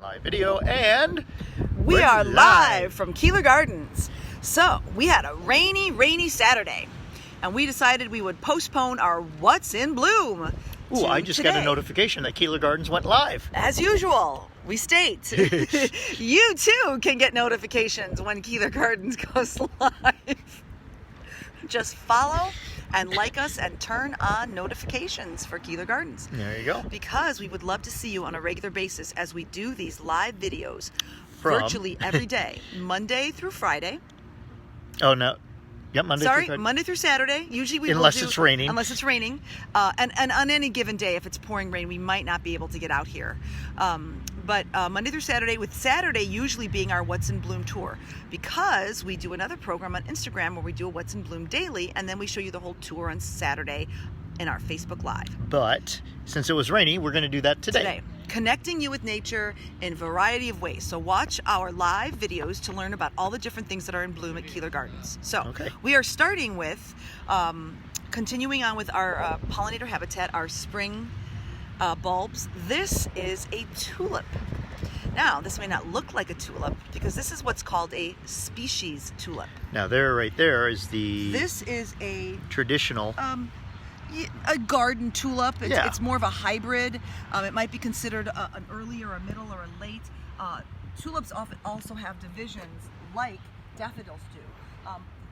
live video, and we are live from Keeler Gardens. So we had a rainy Saturday, and we decided we would postpone our What's in Bloom. Ooh, I just got a notification that Keeler Gardens went live. As usual, we state you too can get notifications when Keeler Gardens goes live. Just follow and like us and turn on notifications for Keeler Gardens. There you go. Because we would love to see you on a regular basis as we do these live videos virtually every day, Monday through Friday. Oh, no. Yep, Monday through Saturday. Usually we unless it's raining. Unless it's raining. And on any given day, if it's pouring rain, we might not be able to get out here. But Monday through Saturday, with Saturday usually being our What's in Bloom tour, because we do another program on Instagram where we do a What's in Bloom daily, and then we show you the whole tour on Saturday in our Facebook Live. But since it was rainy, we're going to do that today. Connecting you with nature in a variety of ways. So watch our live videos to learn about all the different things that are in bloom at Keeler Gardens. So we are starting with, continuing on with our pollinator habitat, our spring bulbs. This is a tulip. Now, this may not look like a tulip because this is what's called a species tulip. Now, right there is the... This is a... traditional... a garden tulip. It's more of a hybrid. It might be considered an early or a middle or a late. Tulips often also have divisions like daffodils do.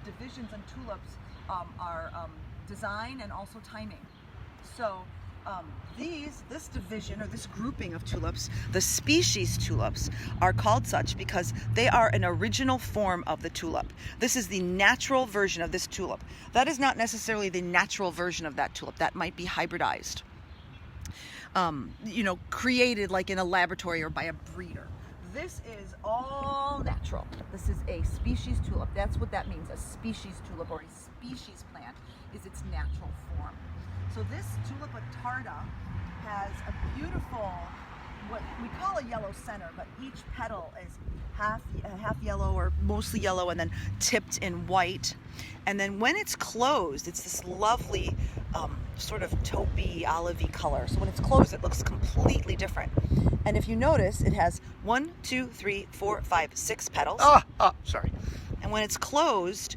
Divisions in tulips are design and also timing. So this division or this grouping of tulips, the species tulips, are called such because they are an original form of the tulip. This is the natural version of this tulip. That is not necessarily the natural version of that tulip. That might be hybridized, created like in a laboratory or by a breeder. This is all natural. This is a species tulip. That's what that means. A species tulip or a species plant is its natural form. So this Tulipa tarda has a beautiful, what we call a yellow center, but each petal is half yellow or mostly yellow and then tipped in white. And then when it's closed, it's this lovely sort of taupey, olivey color. So when it's closed, it looks completely different. And if you notice, it has 1, 2, 3, 4, 5, 6 petals. Sorry. And when it's closed,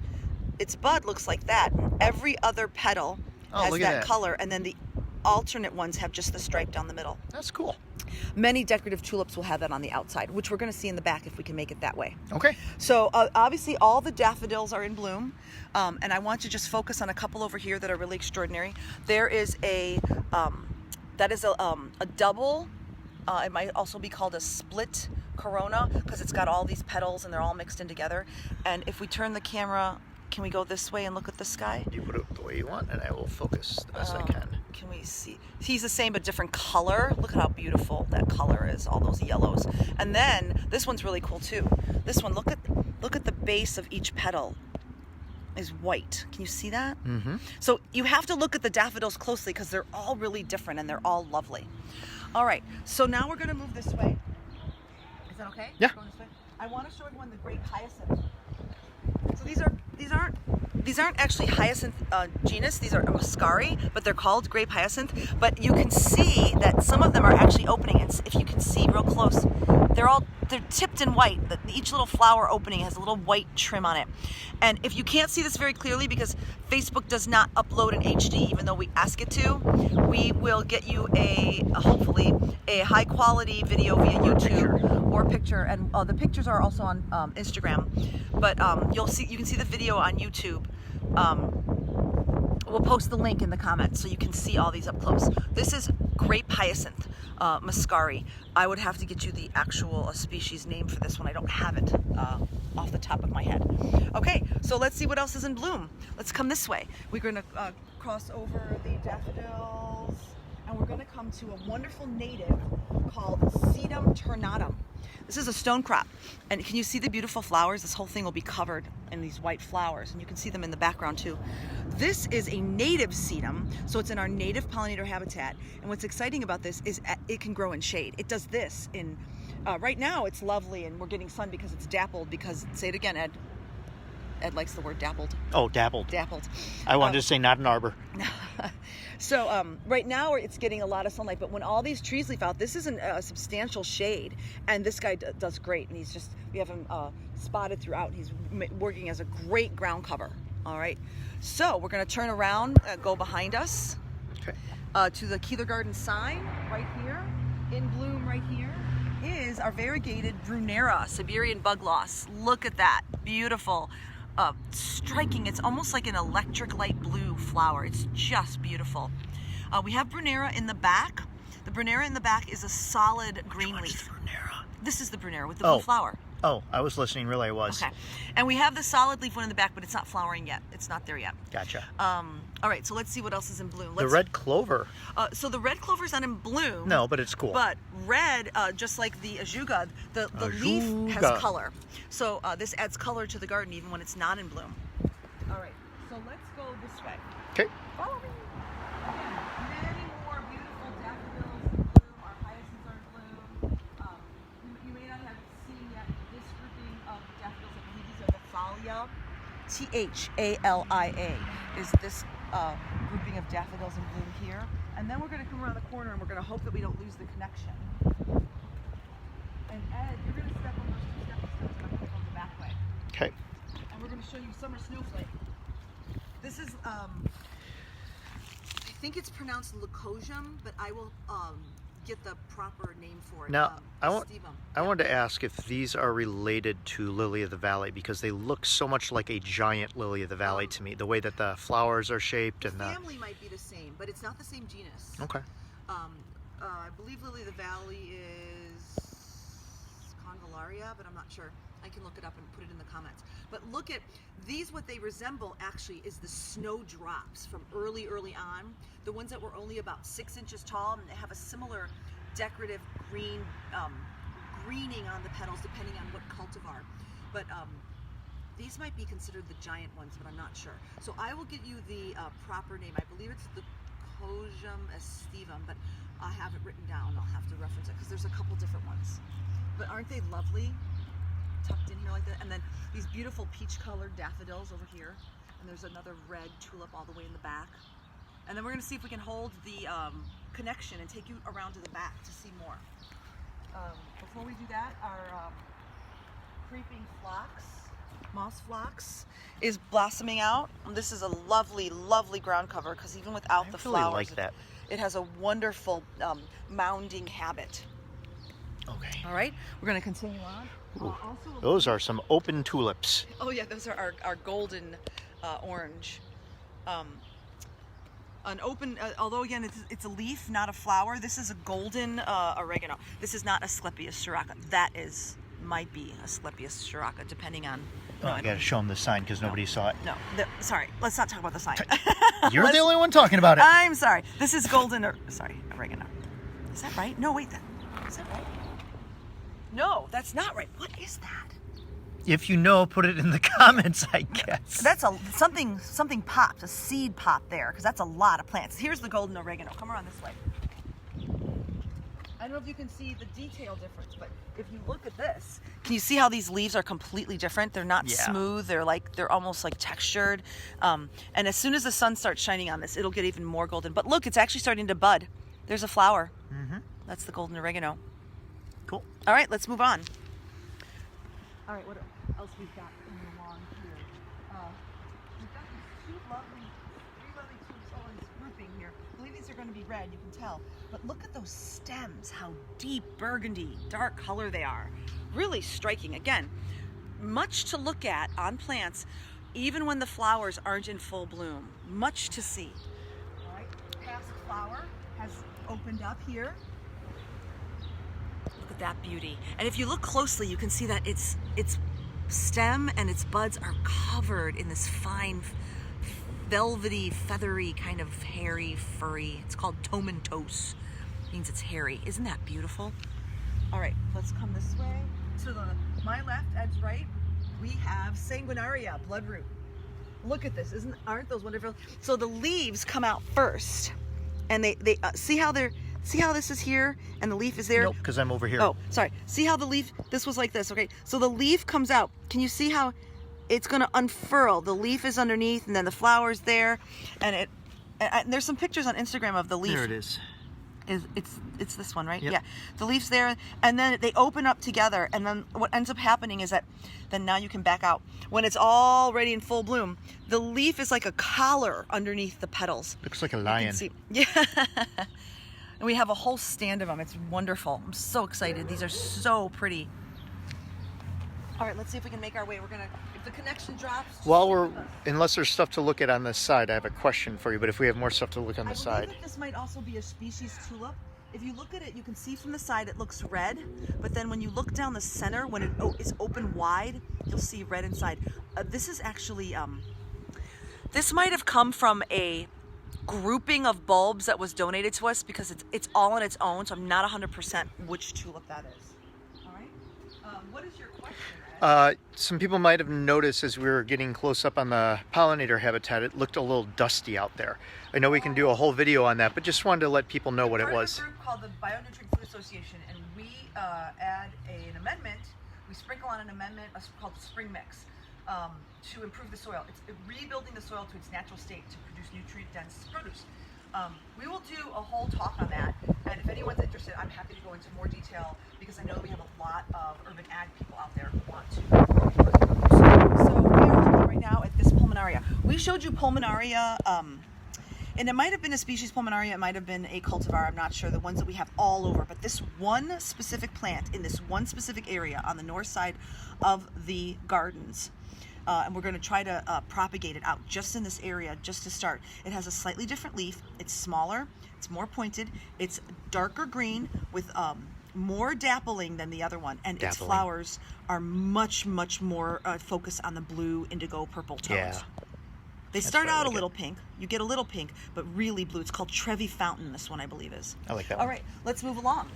its bud looks like that. Every other petal has that color, and then the alternate ones have just the stripe down the middle. That's cool. Many decorative tulips will have that on the outside, which we're going to see in the back if we can make it that way. Okay. So obviously all the daffodils are in bloom, and I want to just focus on a couple over here that are really extraordinary. There is a double. It might also be called a split corona because it's got all these petals and they're all mixed in together. And if we turn the camera, can we go this way and look at the sky? You put it the way you want, and I will focus the best I can. Can we see? He's the same but different color. Look at how beautiful that color is, all those yellows. And then this one's really cool too. This one, look at the base of each petal is white. Can you see that? Mm-hmm. So you have to look at the daffodils closely because they're all really different and they're all lovely. All right, so now we're going to move this way. Is that okay? Yeah. Going this way? I want to show everyone the great hyacinth. So these aren't actually hyacinth genus. These are muscari, but they're called grape hyacinth. But you can see that some of them are actually opening. And if you can see real close, they're tipped in white. Each little flower opening has a little white trim on it. And if you can't see this very clearly because Facebook does not upload in HD, even though we ask it to, we will get you hopefully a high quality video via YouTube or picture. And the pictures are also on Instagram. But you can see the video on YouTube. We'll post the link in the comments so you can see all these up close. This is grape hyacinth muscari. I would have to get you the actual species name for this one. I don't have it off the top of my head. Okay, so let's see what else is in bloom. Let's come this way. We're going to cross over the daffodils, and we're going to come to a wonderful native called Sedum Tornado. This is a stone crop, and can you see the beautiful flowers? This whole thing will be covered in these white flowers, and you can see them in the background too. This is a native sedum, so it's in our native pollinator habitat, and what's exciting about this is it can grow in shade. It does this in, right now it's lovely and we're getting sun because it's dappled because, say it again, Ed. Ed likes the word dappled. Oh, dappled. Dappled. I wanted to say not an arbor. So right now it's getting a lot of sunlight, but when all these trees leaf out, this is a substantial shade, and this guy does great. And we have him spotted throughout. He's working as a great ground cover. All right. So we're going to turn around, go behind us, to the Keeler Garden sign right here. In bloom right here is our variegated Brunera, Siberian bug loss. Look at that, beautiful. Striking. It's almost like an electric light blue flower. It's just beautiful. We have Brunera in the back. The Brunera in the back is a solid green leaf. Brunera? This is the Brunera with the blue flower. Oh, I was listening. Really, I was. Okay. And we have the solid leaf one in the back, but it's not flowering yet. It's not there yet. Gotcha. All right, so let's see what else is in bloom. The red clover. So the red clover's not in bloom. No, but it's cool. But red, just like the ajuga, the leaf has color. So this adds color to the garden even when it's not in bloom. All right, so let's go this way. Okay. Follow me. Again, many more beautiful daffodils in bloom. Our hyacinths are in bloom. You may not have seen yet this grouping of daffodils. I believe these are the Thalia. Thalia is this grouping of daffodils in bloom here. And then we're going to come around the corner and we're going to hope that we don't lose the connection. And Ed, you're going to step on those two stepping stones and I'm going to go the back way. Okay. And we're going to show you summer snowflake. This is, I think it's pronounced leucosium, but I will get the proper name for it. Now, I wanted to ask if these are related to lily of the valley, because they look so much like a giant lily of the valley to me. The way that the flowers are shaped and the family might be the same, but it's not the same genus. Okay. I believe lily of the valley is Convallaria, but I'm not sure. I can look it up and put it in the comments. But look at these, what they resemble actually is the snowdrops from early on. The ones that were only about 6 inches tall, and they have a similar decorative green, greening on the petals depending on what cultivar. But these might be considered the giant ones, but I'm not sure. So I will get you the proper name. I believe it's the Leucosium aestivum, but I have it written down. I'll have to reference it because there's a couple different ones. But aren't they lovely? Tucked in here like that. And then these beautiful peach colored daffodils over here. And there's another red tulip all the way in the back. And then we're going to see if we can hold the connection and take you around to the back to see more. Before we do that, our creeping phlox, moss phlox, is blossoming out. And this is a lovely, lovely ground cover because even without the flowers, like that. It has a wonderful mounding habit. Okay. All right, we're going to continue on. Those are some open tulips. Oh yeah, those are our golden orange. An open, although again it's a leaf, not a flower. This is a golden oregano. This is not Asclepias sirocco. That might be Asclepias sirocco, depending on. Oh, I got to show them the sign because nobody saw it. No, sorry. Let's not talk about the sign. You're the only one talking about it. I'm sorry. This is golden. Oregano. Is that right? No, wait. Is that right? No, that's not right. What is that? If you know, put it in the comments, I guess. That's something popped, a seed popped there, because that's a lot of plants. Here's the golden oregano. Come around this way. I don't know if you can see the detail difference, but if you look at this, can you see how these leaves are completely different? They're not smooth. They're almost like textured. And as soon as the sun starts shining on this, it'll get even more golden. But look, it's actually starting to bud. There's a flower. Mm-hmm. That's the golden oregano. Cool. All right, let's move on. All right, what else we've got in the lawn here? We've got these three lovely tulips. Oh, this grouping here. I believe these are going to be red, you can tell. But look at those stems, how deep burgundy, dark color they are. Really striking. Again, much to look at on plants, even when the flowers aren't in full bloom. Much to see. All right, past flower has opened up here. Look at that beauty. And if you look closely, you can see that its stem and its buds are covered in this fine, velvety, feathery, kind of hairy, furry. It's called Tomentos. Means it's hairy. Isn't that beautiful? All right, let's come this way. To my left, Ed's right, we have sanguinaria, bloodroot. Look at this. Aren't those wonderful? So the leaves come out first, and they see how this is here and the leaf is there? Nope, because I'm over here. Oh, sorry. See how the leaf, this was like this, okay? So the leaf comes out. Can you see how it's gonna unfurl. The leaf is underneath, and then the flower's there, and there's some pictures on Instagram of the leaf. There it is. It's this one, right? Yep. Yeah. The leaf's there, and then they open up together, and then what ends up happening is that then now you can back out. When it's already in full bloom, the leaf is like a collar underneath the petals. Looks like a lion. Yeah. And we have a whole stand of them. It's wonderful. I'm so excited. These are so pretty. All right, let's see if we can make our way. We're gonna, if the connection drops. Unless there's stuff to look at on this side, I have a question for you. But if we have more stuff to look on the side. I believe that this might also be a species tulip. If you look at it, you can see from the side it looks red, but then when you look down the center, when it is open wide, you'll see red inside. This is actually, this might have come from a grouping of bulbs that was donated to us because it's all on its own, so I'm not 100% which tulip that is. All right. What is your question, Ed? Some people might have noticed as we were getting close up on the pollinator habitat, it looked a little dusty out there. I know we can do a whole video on that, but just wanted to let people know what it was. We're a group called the Bionutrient Food Association, and we add an amendment. We sprinkle on an amendment called the spring mix to improve the soil. It's rebuilding the soil to its natural state to produce nutrient-dense produce. We will do a whole talk on that, and if anyone's interested, I'm happy to go into more detail because I know we have a lot of urban ag people out there who want to. So we are looking right now at this pulmonaria. We showed you pulmonaria, and it might have been a species pulmonaria, it might have been a cultivar, I'm not sure, the ones that we have all over, but this one specific plant in this one specific area on the north side of the gardens, and we're going to try to propagate it out just in this area just to start. It has a slightly different leaf. It's smaller, it's more pointed, it's darker green with more dappling than the other one, and its flowers are much more focused on the blue, indigo, purple tones. Yeah. They start out a little pink. You get a little pink, but really blue. It's called Trevi Fountain, this one I believe is. I like that All one. right, let's move along.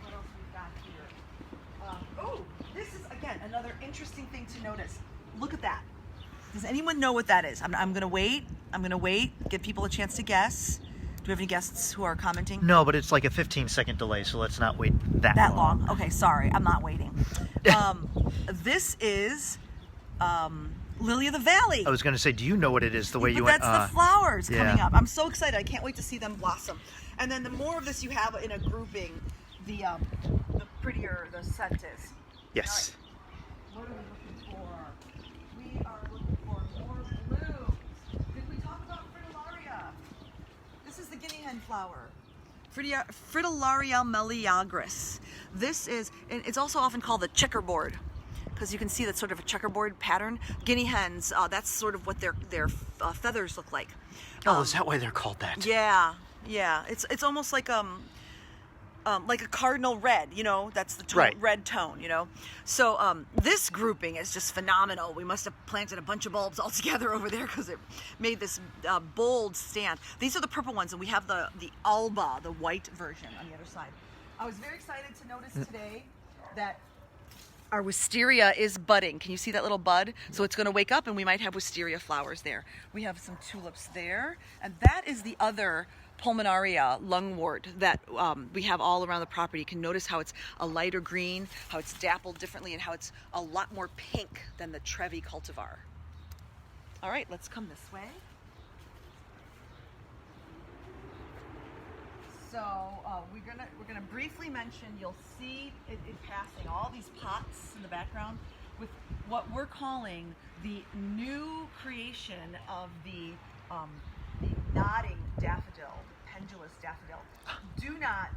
What else we've got here? Oh, this is, again, another interesting thing to notice. Look at that. Does anyone know what that is? I'm going to wait. I'm going to wait, give people a chance to guess. Do we have any guests who are commenting? No, but it's like a 15-second delay, so let's not wait that long. Okay, sorry. I'm not waiting. This is... Lily of the Valley. I was going to say, do you know what it is the way you went? That's the flowers coming up. I'm so excited. I can't wait to see them blossom. And then the more of this you have in a grouping, the prettier the scent is. Yes. All right. What are we looking for? We are looking for more blooms. Did we talk about fritillaria? This is the guinea hen flower. Fritillaria meleagris. This is, and it's also often called the checkerboard, because you can see that's sort of a checkerboard pattern. Guinea hens, that's sort of what their feathers look like. Oh, is that why they're called that? Yeah. It's almost like a cardinal red, you know, that's the red tone, you know. So this grouping is just phenomenal. We must have planted a bunch of bulbs all together over there because it made this bold stand. These are the purple ones, and we have the alba, the white version on the other side. I was very excited to notice today that our wisteria is budding. Can you see that little bud? So it's going to wake up and we might have wisteria flowers there. We have some tulips there. And that is the other pulmonaria lungwort that we have all around the property. You can notice how it's a lighter green, how it's dappled differently, and how it's a lot more pink than the Trevi cultivar. All right, let's come this way. So we're gonna briefly mention. You'll see it passing all these pots in the background with what we're calling the new creation of the nodding daffodil, pendulous daffodil. Do not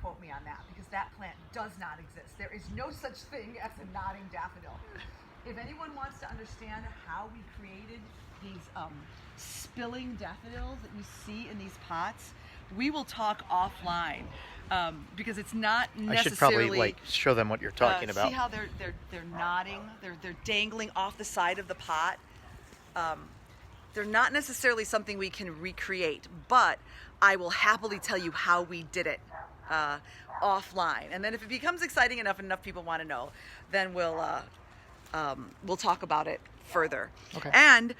quote me on that because that plant does not exist. There is no such thing as a nodding daffodil. If anyone wants to understand how we created these spilling daffodils that you see in these pots, we will talk offline because it's not necessarily. I should probably show them what you're talking about. See how they're nodding, they're dangling off the side of the pot. They're not necessarily something we can recreate, but I will happily tell you how we did it offline. And then if it becomes exciting enough and enough people want to know, then we'll we'll talk about it further. Okay. And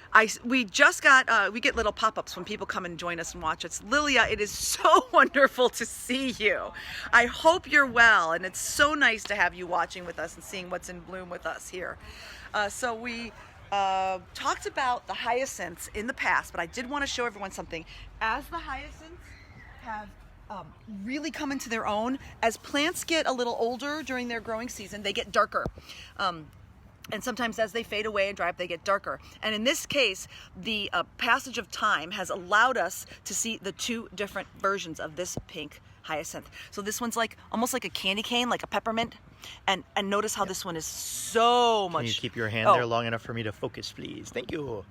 we just got, we get little pop-ups when people come and join us and watch us. Lilia, it is so wonderful to see you. I hope you're well, and it's so nice to have you watching with us and seeing what's in bloom with us here. So we talked about the hyacinths in the past, but I did want to show everyone something. As the hyacinths have really come into their own, as plants get a little older during their growing season, they get darker. And sometimes as they fade away and dry up, they get darker. And in this case, the passage of time has allowed us to see the two different versions of this pink hyacinth. So this one's like almost like a candy cane, like a peppermint. And notice how this one is so much. Can you keep your hand there long enough for me to focus, please? Thank you.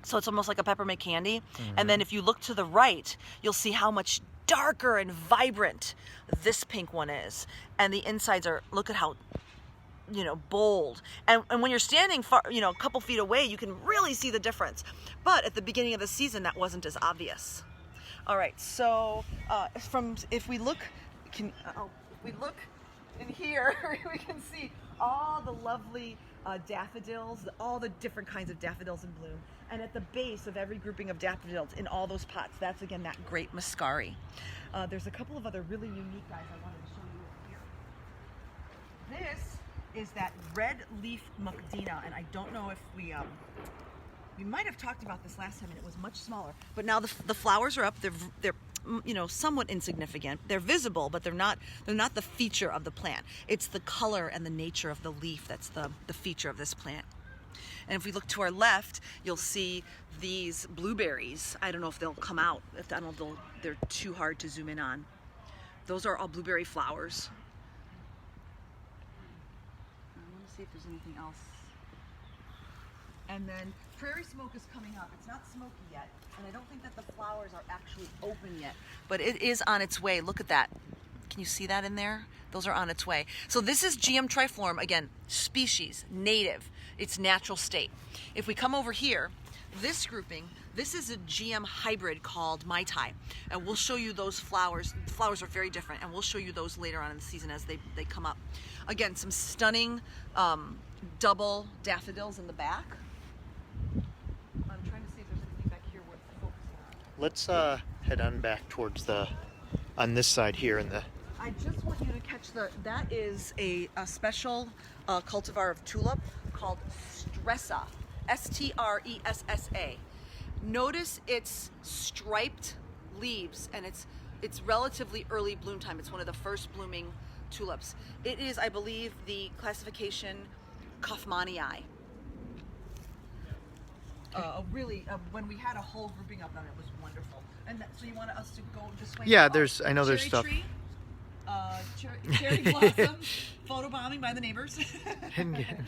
So it's almost like a peppermint candy. And then if you look to the right, you'll see how much darker and vibrant this pink one is. And the insides are, look at how, bold. And when you're standing far, a couple feet away, you can really see the difference. But at the beginning of the season, that wasn't as obvious. All right, so if we look in here, we can see all the lovely daffodils, all the different kinds of daffodils in bloom. And at the base of every grouping of daffodils in all those pots, that's again that great muscari. There's a couple of other really unique guys I wanted to show you here. This is that red leaf mcdena, and I don't know if we might have talked about this last time, and it was much smaller. But now the flowers are up. They're somewhat insignificant. They're visible, but they're not the feature of the plant. It's the color and the nature of the leaf that's the feature of this plant. And if we look to our left, you'll see these blueberries. I don't know if they'll come out. They're too hard to zoom in on. Those are all blueberry flowers. I want to see if there's anything else. And then prairie smoke is coming up. It's not smoky yet, and I don't think that the flowers are actually open yet, but it is on its way. Look at that. Can you see that in there? Those are on its way. So this is GM triflorum, again, species, native, its natural state. If we come over here, this grouping, this is a GM hybrid called Mai Tai, and we'll show you those flowers. The flowers are very different, and we'll show you those later on in the season as they come up. Again, some stunning double daffodils in the back. I'm trying to see if there's anything back here worth focusing on. Let's head on back towards on this side here in the... I just want you to catch that is a special cultivar of tulip called Stressa, S-T-R-E-S-S-A. Notice its striped leaves, and it's relatively early bloom time. It's one of the first blooming tulips. It is, I believe, the classification Kaufmannii. When we had a whole grouping of them, it was wonderful. And so you wanted us to go this way? Yeah, I know there's stuff. Tree, cherry blossom, photobombing by the neighbors. And then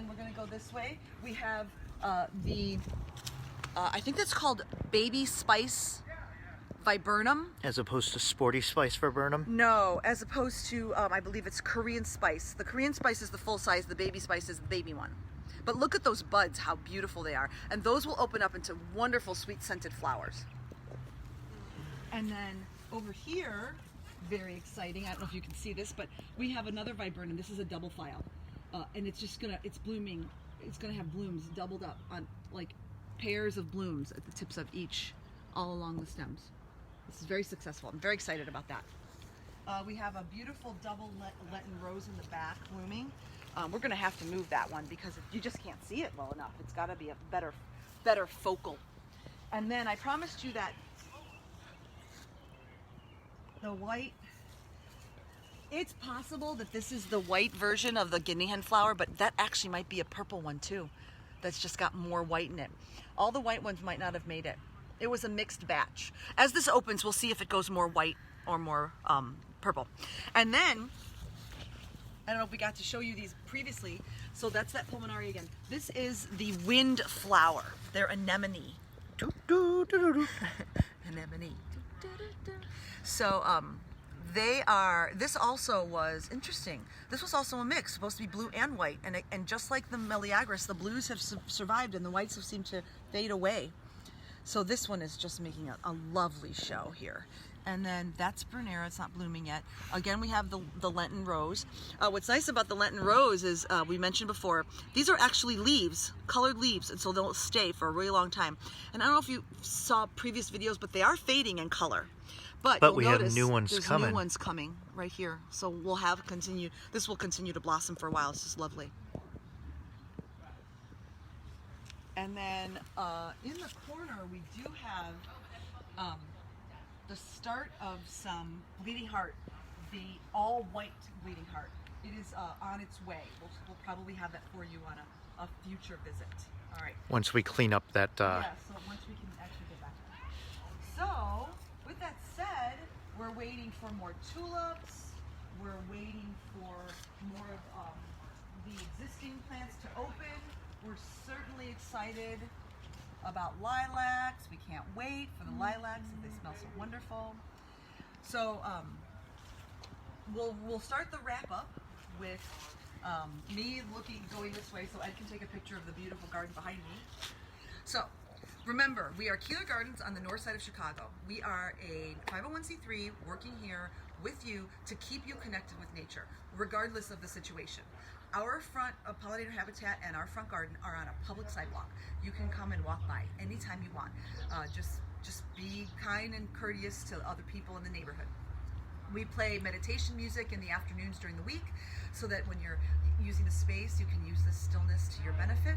we're going to go this way. We have I think that's called baby spice viburnum. As opposed to sporty spice viburnum? No, as opposed to, I believe it's Korean spice. The Korean spice is the full size, the baby spice is the baby one. But look at those buds, how beautiful they are. And those will open up into wonderful sweet scented flowers. And then over here, very exciting, I don't know if you can see this, but we have another viburnum. This is a double file. And it's blooming. It's gonna have blooms doubled up on like pairs of blooms at the tips of each, all along the stems. This is very successful. I'm very excited about that. We have a beautiful double Lenten rose in the back blooming. We're gonna have to move that one because you just can't see it well enough. It's gotta be a better focal. And then I promised you that the white, it's possible that this is the white version of the guinea hen flower, but that actually might be a purple one too. That's just got more white in it. All the white ones might not have made it. It was a mixed batch. As this opens, we'll see if it goes more white or more purple. And then, I don't know if we got to show you these previously. So that's that pulmonary again. This is the windflower. They're anemone. Anemone. So this also was interesting. This was also a mix, supposed to be blue and white. And just like the Meleagris, the blues have survived and the whites have seemed to fade away. So this one is just making a lovely show here. And then that's Brunera, it's not blooming yet. Again, we have the Lenten rose. What's nice about the Lenten rose is, we mentioned before, these are actually leaves, colored leaves, and so they'll stay for a really long time. And I don't know if you saw previous videos, but they are fading in color. But we have new ones there's coming. new ones coming right here. So we'll have this will continue to blossom for a while. It's just lovely. And then in the corner, we do have the start of some bleeding heart, the all white bleeding heart. It is on its way. We'll probably have that for you on a future visit. All right. Once we clean up that. Yeah, so once we can actually get back to that. So, with that said, we're waiting for more tulips. We're waiting for more of the existing plants to open. We're certainly excited about lilacs. We can't wait for the lilacs. They smell so wonderful. So we'll start the wrap up with me going this way so Ed can take a picture of the beautiful garden behind me. So remember, we are Keeler Gardens on the north side of Chicago. We are a 501c3 working here with you to keep you connected with nature, regardless of the situation. Our front pollinator habitat and our front garden are on a public sidewalk. You can come and walk by anytime you want. Just be kind and courteous to other people in the neighborhood. We play meditation music in the afternoons during the week so that when you're using the space, you can use the stillness to your benefit.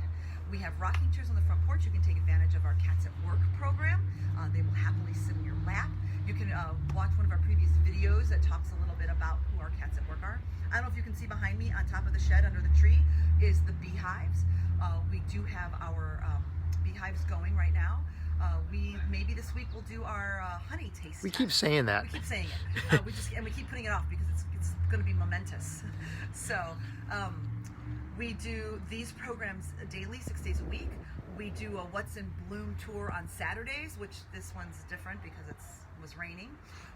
We have rocking chairs on the front porch. You can take advantage of our Cats at Work program. They will happily sit in your lap. You can watch one of our previous videos that talks a little bit about who our Cats at Work are. I don't know if you can see behind me on top of the shed under the tree is the beehives. We do have our beehives going right now. Maybe this week we'll do our honey taste. We keep saying that. We keep saying it. We keep putting it off because it's going to be momentous. So we do these programs daily, 6 days a week. We do a What's in Bloom tour on Saturdays, which this one's different because it was raining.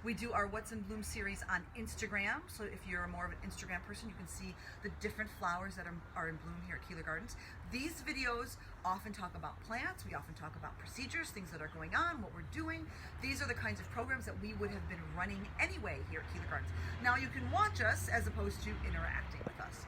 We do our What's in Bloom series on Instagram. So if you're more of an Instagram person, you can see the different flowers that are in bloom here at Keeler Gardens. These videos often talk about plants. We often talk about procedures, things that are going on, what we're doing. These are the kinds of programs that we would have been running anyway here at Keeler Gardens. Now you can watch us as opposed to interacting with us.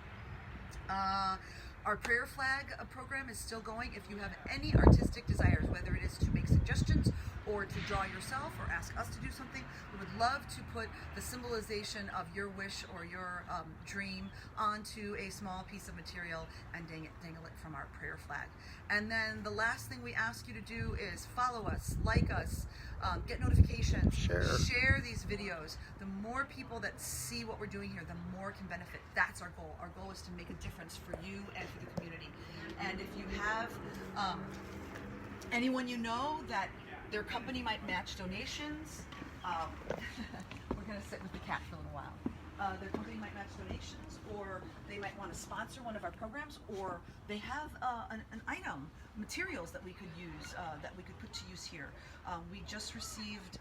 Our prayer flag program is still going. If you have any artistic desires, whether it is to make suggestions or to draw yourself or ask us to do something, we would love to put the symbolization of your wish or your dream onto a small piece of material and dangle it from our prayer flag. And then the last thing we ask you to do is follow us, like us, get notifications, share these videos. The more people that see what we're doing here, the more can benefit. That's our goal. Our goal is to make a difference for you and for the community. And if you have anyone you know that their company might match donations, we're going to sit with the cat for a little while. Their company might match donations, or they might want to sponsor one of our programs, or they have an item, materials that we could use, that we could put to use here. We just received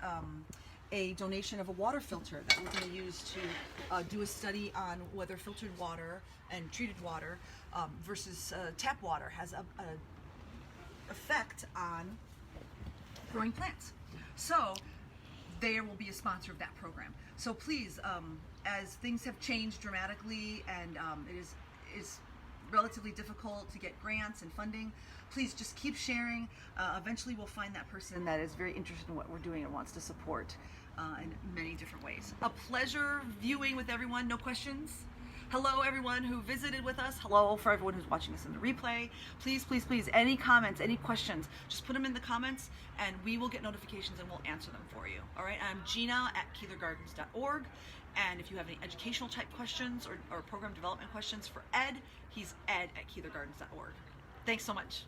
a donation of a water filter that we're going to use to do a study on whether filtered water and treated water versus tap water has a effect on growing plants. So there will be a sponsor of that program. So please, as things have changed dramatically and it is relatively difficult to get grants and funding, please just keep sharing. Eventually we'll find that person that is very interested in what we're doing and wants to support in many different ways. A pleasure viewing with everyone. No questions? Hello everyone who visited with us. Hello for everyone who's watching us in the replay. Please, please, please, any comments, any questions, just put them in the comments and we will get notifications and we'll answer them for you. All right, I'm Gina at keelergardens.org. And if you have any educational type questions or program development questions for Ed, he's ed@keelergardens.org. Thanks so much.